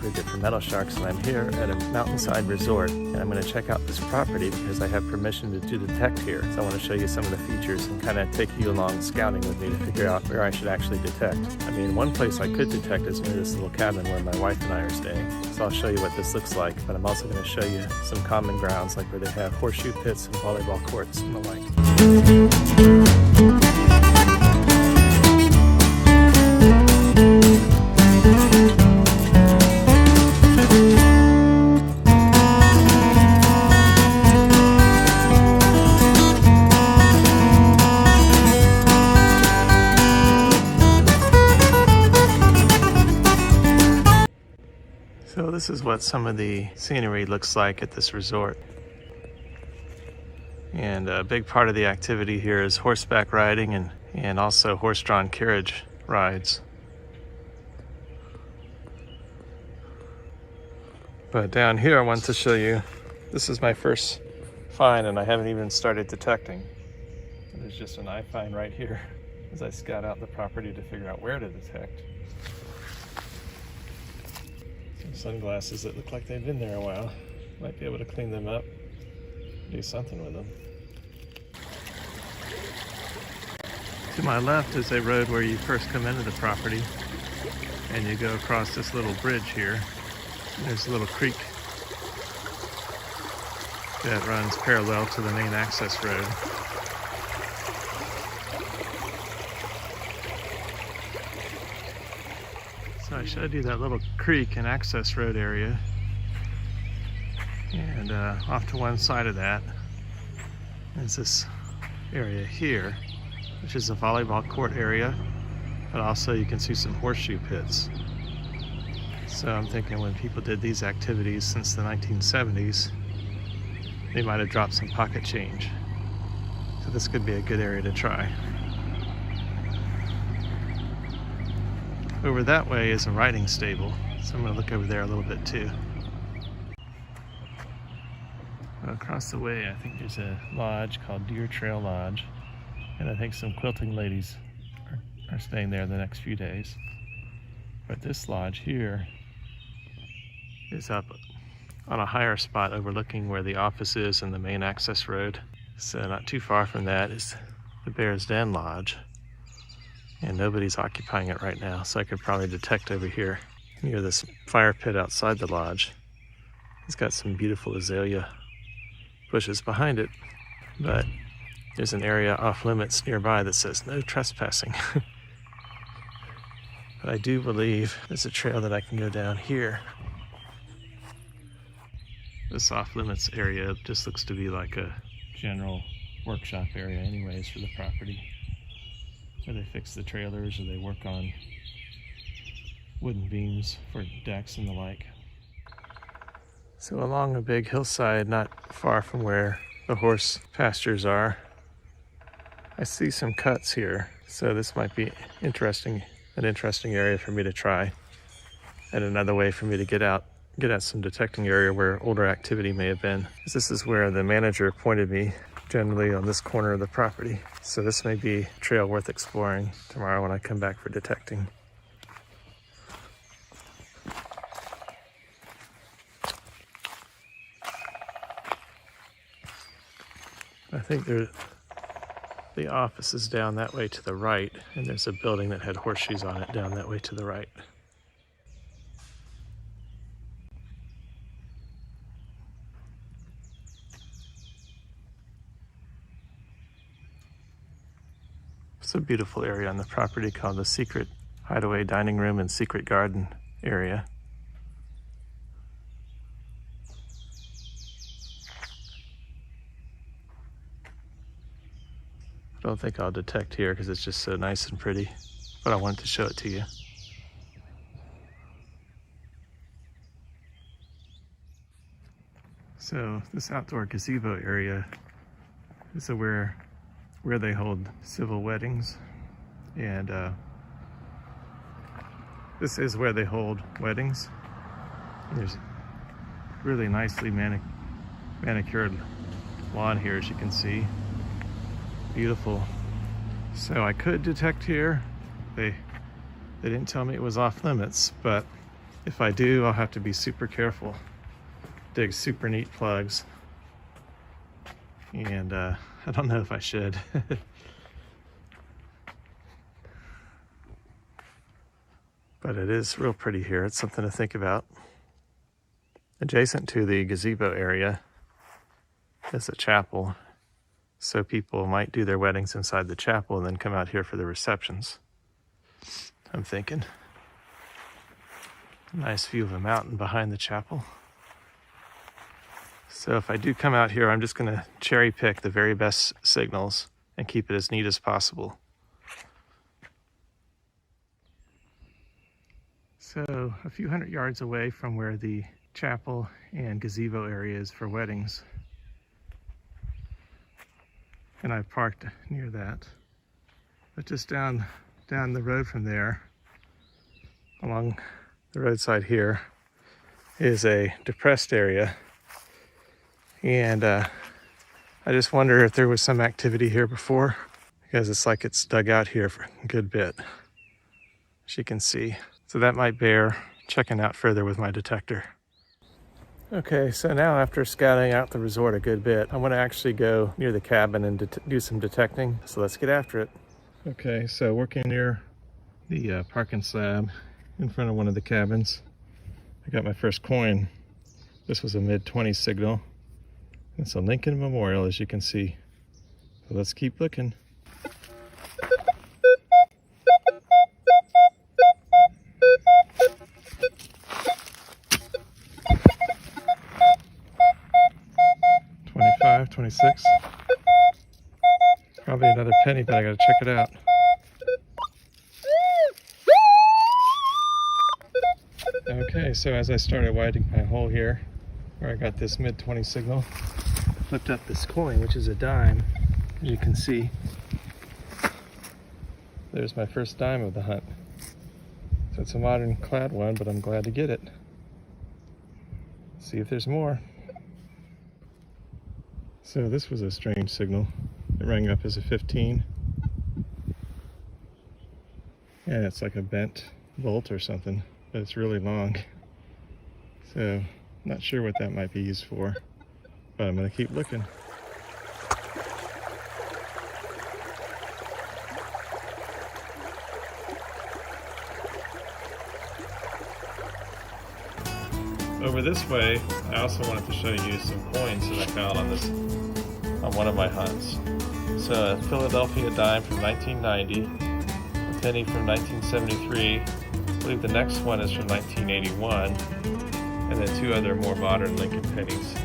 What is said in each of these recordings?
approved it for metal sharks, and I'm here at a mountainside resort, and I'm going to check out this property because I have permission to detect here. So I want to show you some of the features and kind of take you along scouting with me to figure out where I should actually detect. I mean, one place I could detect is near this little cabin where my wife and I are staying. So I'll show you what this looks like, but I'm also going to show you some common grounds like where they have horseshoe pits and volleyball courts and the like. So this is what some of the scenery looks like at this resort. And a big part of the activity here is horseback riding and also horse-drawn carriage rides. But down here I want to show you, this is my first find and I haven't even started detecting. There's just an eye find right here as I scout out the property to figure out where to detect. Sunglasses that look like they've been there a while. Might be able to clean them up, do something with them. To my left is a road where you first come into the property and you go across this little bridge here. There's a little creek that runs parallel to the main access road. So I showed you that little creek and access road area, and off to one side of that is this area here, which is a volleyball court area, but also you can see some horseshoe pits. So I'm thinking when people did these activities since the 1970s, they might have dropped some pocket change. So this could be a good area to try. Over that way is a riding stable, so I'm going to look over there a little bit too. Across the way I think there's a lodge called Deer Trail Lodge, and I think some quilting ladies are staying there the next few days. But this lodge here is up on a higher spot overlooking where the office is and the main access road. So not too far from that is the Bear's Den Lodge. And nobody's occupying it right now, so I could probably detect over here near this fire pit outside the lodge. It's got some beautiful azalea bushes behind it, but there's an area off limits nearby that says no trespassing. But I do believe there's a trail that I can go down here. This off limits area just looks to be like a general workshop area anyways for the property, where they fix the trailers or they work on wooden beams for decks and the like. So along a big hillside not far from where the horse pastures are, I see some cuts here. So this might be an interesting area for me to try, and another way for me to get at some detecting area where older activity may have been. This is where the manager pointed me, generally on this corner of the property. So this may be a trail worth exploring tomorrow when I come back for detecting. I think the office is down that way to the right, and there's a building that had horseshoes on it down that way to the right. It's a beautiful area on the property called the Secret Hideaway Dining Room and Secret Garden area. I don't think I'll detect here because it's just so nice and pretty, but I wanted to show it to you. So this outdoor gazebo area is where they hold civil weddings, and this is where they hold weddings. There's really nicely manicured lawn here, as you can see. Beautiful. So I could detect here. They didn't tell me it was off limits, but If I do, I'll have to be super careful. Dig super neat plugs. And I don't know if I should. But it is real pretty here. It's something to think about. Adjacent to the gazebo area is a chapel. So people might do their weddings inside the chapel and then come out here for the receptions. I'm thinking. Nice view of a mountain behind the chapel. So if I do come out here, I'm just going to cherry pick the very best signals and keep it as neat as possible. So a few hundred yards away from where the chapel and gazebo area is for weddings, and I've parked near that. But just down the road from there, along the roadside here, is a depressed area. And I just wonder if there was some activity here before, because it's like it's dug out here for a good bit, as you can see. So that might bear checking out further with my detector. Okay, so now after scouting out the resort a good bit, I want to actually go near the cabin and do some detecting. So let's get after it. Okay, so working near the parking slab in front of one of the cabins, I got my first coin. This was a mid-20s signal. It's a Lincoln Memorial, as you can see. So let's keep looking. $25, $26. Probably another penny, but I gotta check it out. Okay, so as I started widening my hole here, where I got this mid-20 signal, I flipped up this coin, which is a dime, as you can see. There's my first dime of the hunt. So it's a modern clad one, but I'm glad to get it. Let's see if there's more. So this was a strange signal. It rang up as a 15. And it's like a bent bolt or something, but it's really long. So not sure what that might be used for, but I'm gonna keep looking. Over this way, I also wanted to show you some coins that I found on one of my hunts. It's a Philadelphia dime from 1990, a penny from 1973. I believe the next one is from 1981, and then two other more modern Lincoln pennies.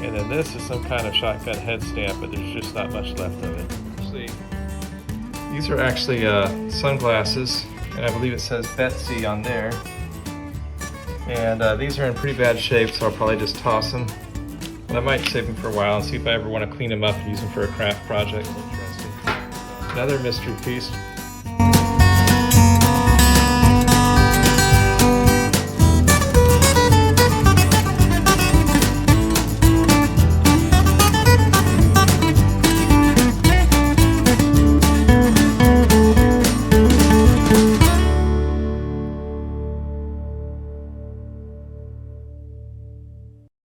And then this is some kind of shotgun head stamp, but there's just not much left of it. These are actually sunglasses, and I believe it says Betsy on there. And these are in pretty bad shape, so I'll probably just toss them. But I might save them for a while and see if I ever want to clean them up and use them for a craft project. Interesting. Another mystery piece.